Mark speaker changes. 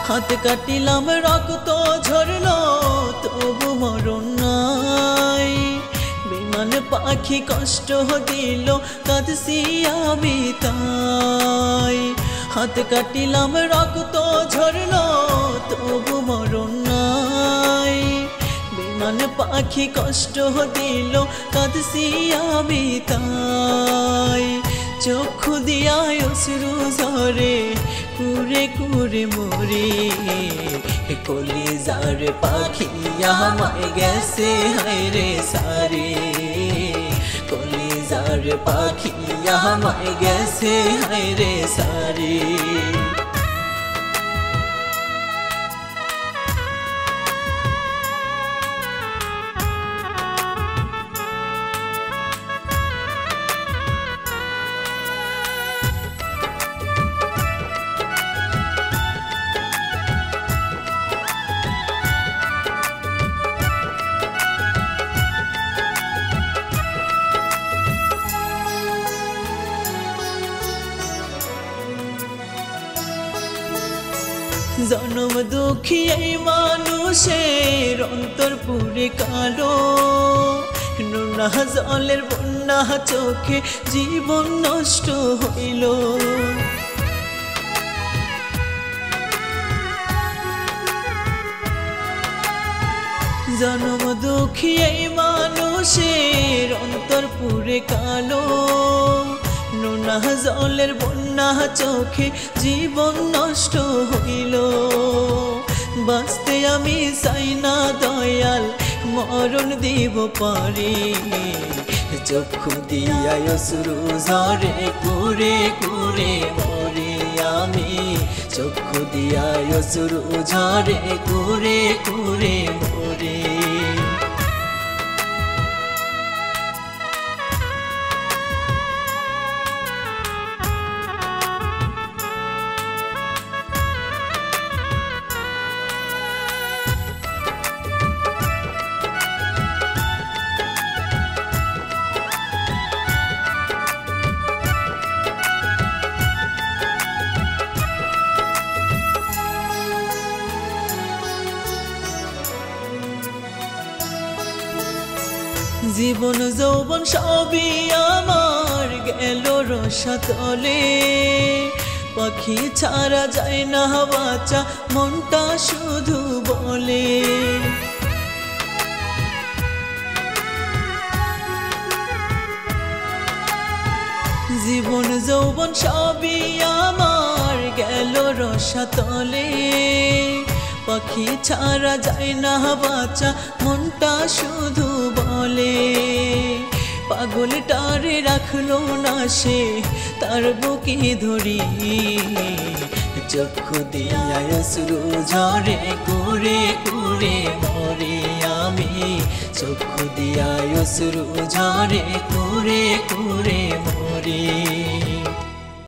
Speaker 1: হাত কাটিলাম রক্ত ঝরলো তবু মরণ নাই। বিমান পাখি কষ্ট দিল কাঁদছি আমি তাই। হাত কাটিলাম রক্ত ঝরলো তবু মরণ নাই। বিমান পাখি কষ্ট দিল কাঁদছি আমি তাই। চক্ষু দিয়া অশ্রু ঝরে কুরে কুরে মরি। কলিজার পাখি আমায় গেছে হায়রে সারে। কলিজার পাখি আমায় গেছে হায়রে সারে। জনম দুঃখী এই মানুষের অন্তর পুরে কালো। নোনা জলের বন্যা চোখে জীবন নষ্ট হইল। জনম দুঃখী এই মানুষের অন্তর পুরে কালো। নোনা জলের বন্যা চোখে জীবন নষ্ট হইল। বাঁচতে আমি চাই না দয়াল মরণ দিব পারি। চক্ষু দিয়া অশ্রু ঝরে কুরে কুরে মরি আমি। চক্ষু দিয়া অশ্রু ঝরে কুরে কুরে মরি। জীবন যৌবন সবই আমার গেল রসাতলে। পাখি ছাড়া যায় না বাঁচা মনটা শুধু বলে। জীবন যৌবন সবই আমার গেল রসাতলে। পাখি ছাড়া যায় না বাঁচা মনটা শুধু বলে। পাগলটারে রাখলো না সে তার বুকে ধরি। চক্ষু দিয়া অশ্রু ঝরে কুরে কুরে মরি আমি। চক্ষু দিয়া অশ্রু ঝরে কুরে কুরে মরি।